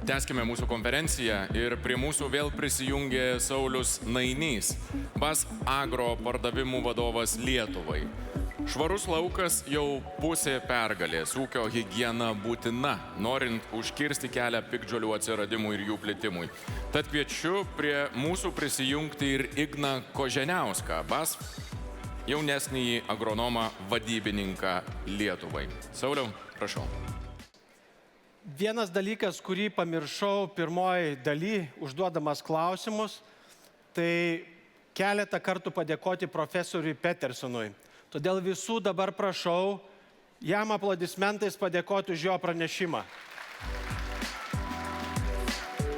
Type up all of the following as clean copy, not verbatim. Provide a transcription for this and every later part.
Tęskime mūsų konferenciją ir prie mūsų vėl prisijungė Saulius Nainys, BAS Agro pardavimų vadovas Lietuvai. Švarus laukas jau pusė pergalės, ūkio higiena būtina, norint užkirsti kelią piktžolių atsiradimui ir jų plitimui. Tad kviečiu prie mūsų prisijungti ir Igną Koženiauską, BAS jaunesnįjį agronomą vadybininką Lietuvai. Sauliau, prašau. Vienas dalykas, kurį pamiršau pirmoji daly, užduodamas klausimus, tai keletą kartų padėkoti profesoriui Petersonui. Todėl visų dabar prašau jam aplodismentais padėkoti už jo pranešimą.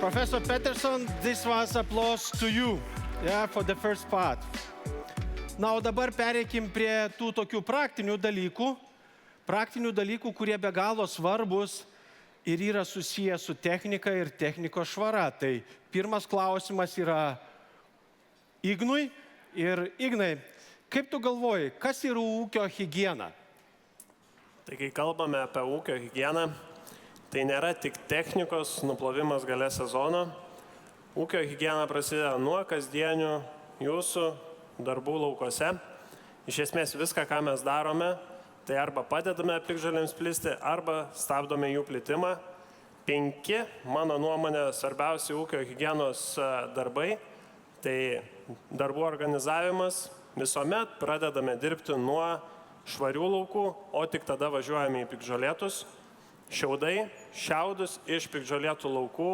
Professor Peterson, this was applause to you, for the first part. Na, o dabar pereikim prie tų tokių praktinių dalykų, kurie be galo svarbus ir yra susiję su technika ir technikos švara. Tai pirmas klausimas yra Ignui. Ir Ignai, kaip tu galvoji, kas yra ūkio higiena? Tai kai kalbame apie ūkio higieną, tai nėra tik technikos nuplovimas gale sezono. Ūkio higiena prasideda nuo kasdienių jūsų darbų laukose. Iš esmės viską, ką mes darome, tai arba padedame piktžolėms plisti, arba stabdome jų plitimą. 5, mano nuomonė, svarbiausi ūkio higienos darbai, tai darbų organizavimas. Visuomet pradedame dirbti nuo švarių laukų, o tik tada važiuojame į piktžolėtus. Šiaudus iš piktžolėtų laukų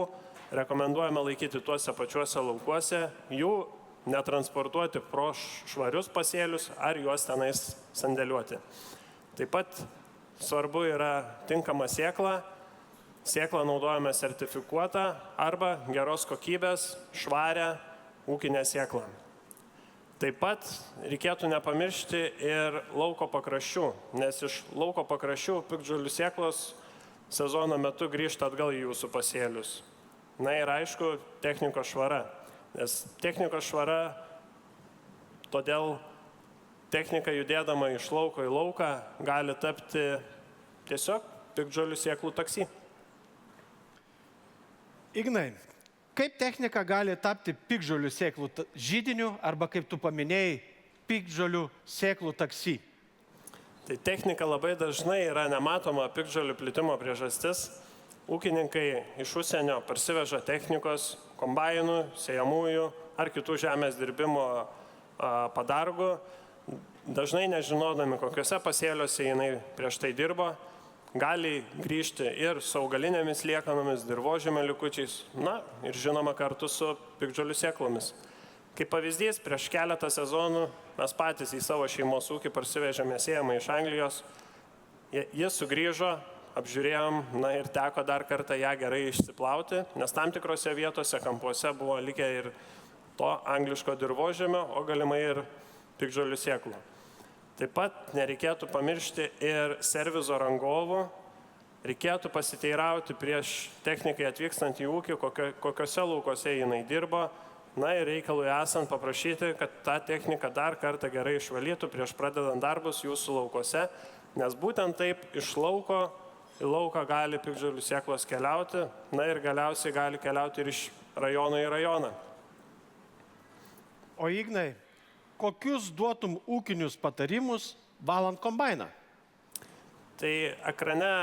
rekomenduojame laikyti tuose pačiuose laukuose, jų netransportuoti pro švarius pasėlius ar juos tenais sandėliuoti. Taip pat svarbu yra tinkama sėkla. Sėklą naudojame sertifikuotą arba geros kokybės, švarę ūkinę sėklą. Taip pat reikėtų nepamiršti ir lauko pakraščių, nes iš lauko pakraščių piktžolių sėklos sezono metu grįžta atgal į jūsų pasėlius. Na ir aišku, technikos švara. Nes technikos švara, todėl technika judėdama iš lauko į lauką gali tapti tiesiog piktžolių sėklų taksi. Ignai, kaip technika gali tapti piktžolių sėklų židiniu arba, kaip tu paminėjai, piktžolių sėklų taksi? Tai technika labai dažnai yra nematoma piktžolių plitimo priežastis. Ūkininkai iš užsienio parsiveža technikos, kombainų, sėjamųjų ar kitų žemės dirbimo padargų, dažnai nežinodami, kokiuose pasėliuose jinai prieš tai dirbo, gali grįžti ir su augalinėmis liekanomis, dirvožemio likučiais, na ir žinoma kartu su piktžolių sėklomis. Kaip pavyzdys, prieš keletą sezonų mes patys į savo šeimos ūkį parsivežėme sėjamą iš Anglijos. Jis sugrįžo, apžiūrėjom, na ir teko dar kartą ją gerai išsiplauti, nes tam tikrose vietose, kampuose buvo likę ir to angliško dirvožemio, o galimai ir piktžolių sėklų. Taip pat nereikėtų pamiršti ir servizo rangovų. Reikėtų pasiteirauti prieš technikai atvykstant į ūkį, kokiuose laukose jinai dirbo. Na ir reikalui esant paprašyti, kad tą techniką dar kartą gerai išvalytų prieš pradedant darbus jūsų laukose, nes būtent taip iš lauko į lauką gali piktžolių sėklos keliauti, na ir galiausiai gali keliauti ir iš rajono į rajoną. O Ignai, kokius duotum ūkinius patarimus valant kombainą? Tai ekrane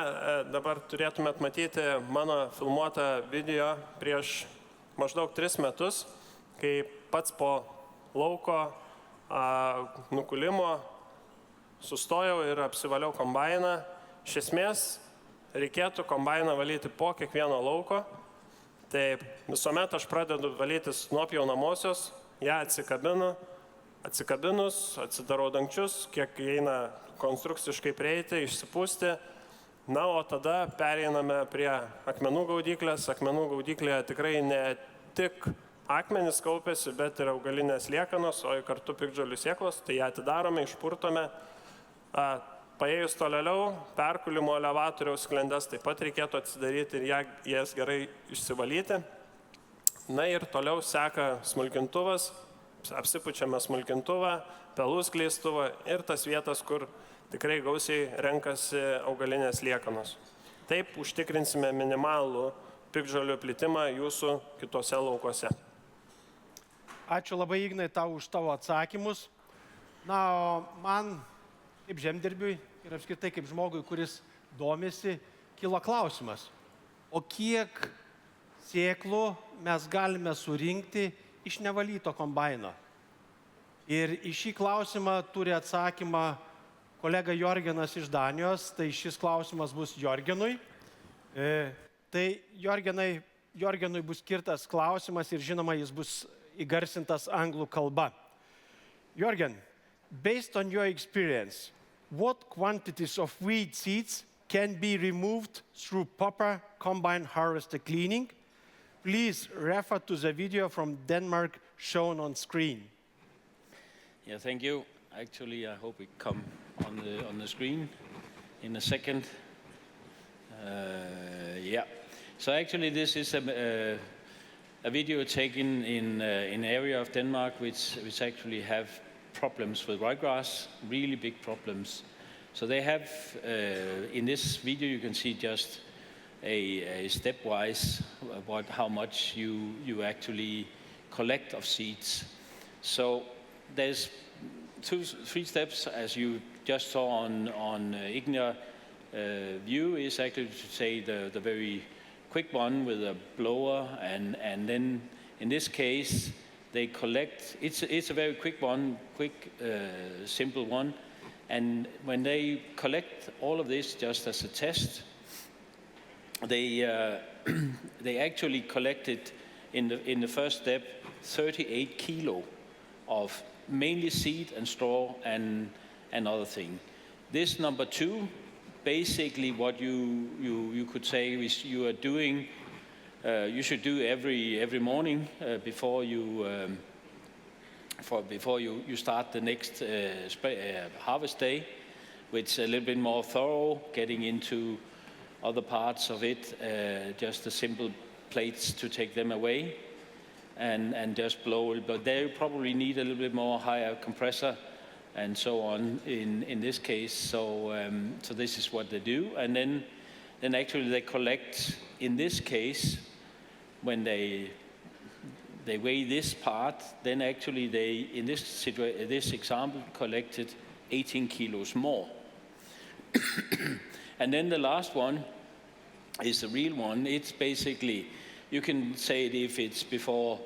dabar turėtumėt matyti mano filmuotą video prieš maždaug 3 metus, kai pats po lauko nukulimo sustojau ir apsivaliau kombainą. Iš esmės reikėtų kombainą valyti po kiekvieno lauko. Tai visuomet aš pradedu valytis nuo pjaunamosios, ją atsikabinus, atsidarau dangčius, kiek eina konstrukciškai prieiti, išsipūsti. Na, o tada pereiname prie akmenų gaudyklės. Akmenų gaudyklėje tikrai ne tik akmenys kaupiasi, bet ir augalinės liekanos, o kartu piktžolių sėklos. Tai ją atidarome, išpurtome. Paėjus tolėliau, perkulimo elevatoriaus sklendes taip pat reikėtų atsidaryti ir jas gerai išsivalyti. Na ir toliau seka smulkintuvas, apsipučiame smulkintuvą, pelų skleistuvą ir tas vietas, kur tikrai gausiai renkasi augalinės liekanos. Taip užtikrinsime minimalų piktžolių plitimą jūsų kitose laukuose. Ačiū labai, Ignai, tau už tavo atsakymus. Na, o man, kaip žemdirbiui ir apskritai kaip žmogui, kuris domisi, kilo klausimas. O kiek sėklų mes galime surinkti iš nevalyto kombaino? Ir į šį klausimą turi atsakymą kolega Jorgenas iš Danijos, tai šis klausimas bus Jorgenui. Tai Jorgenui bus skirtas klausimas ir žinoma, jis bus įgarsintas anglų kalba. Jorgen, based on your experience, what quantities of weed seeds can be removed through proper combine harvester cleaning? Please refer to the video from Denmark shown on screen. Yeah, thank you. Actually, I hope it come on the screen in a second. Yeah. So actually, this is a video taken in an area of Denmark which actually have problems with ryegrass, really big problems. So they have, in this video you can see just a stepwise how much you actually collect of seeds. So there's 3 steps, as you just saw on Ignia view, is actually to say the very quick one with a blower, and then in this case they collect. It's a very quick one, simple one, and when they collect all of this just as a test, they actually collected in the first step 38 kilo of mainly seed and straw and other thing. This number 2, basically what you could say is you are doing, you should do every morning before you start the next harvest day, which is a little bit more thorough, getting into other parts of it, just the simple plates to take them away. And just blow it, but they probably need a little bit more higher compressor and so on in this case. So this is what they do, and then actually they collect. In this case, when they weigh this part, then actually they in this example collected 18 kilos more. And then the last one is the real one. It's basically, you can say it if it's before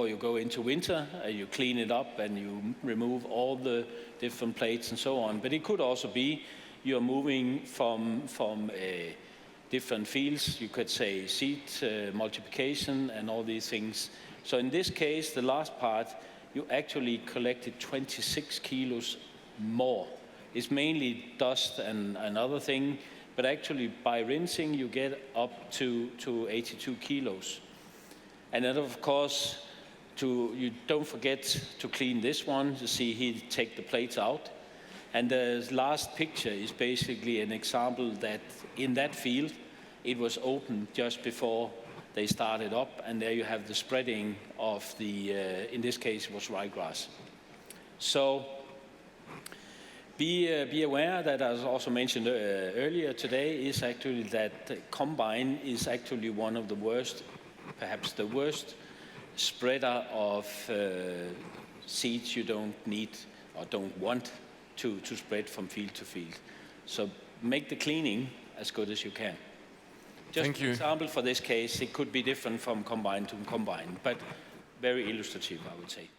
you go into winter, you clean it up and you remove all the different plates and so on. But it could also be you're moving from different fields. You could say seed multiplication and all these things. So in this case, the last part, you actually collected 26 kilos more. It's mainly dust and another thing. But actually, by rinsing, you get up to 82 kilos. And then, of course, you don't forget to clean this one. You see, he take the plates out. And the last picture is basically an example that in that field, it was open just before they started up. And there you have the spreading of the, in this case, it was ryegrass. So be aware that, as also mentioned earlier today, is actually that combine is actually one of the worst, perhaps the worst spreader of seeds you don't need or don't want to spread from field to field. So make the cleaning as good as you can. Just Thank you. an example for this case, it could be different from combine to combine, but very illustrative, I would say.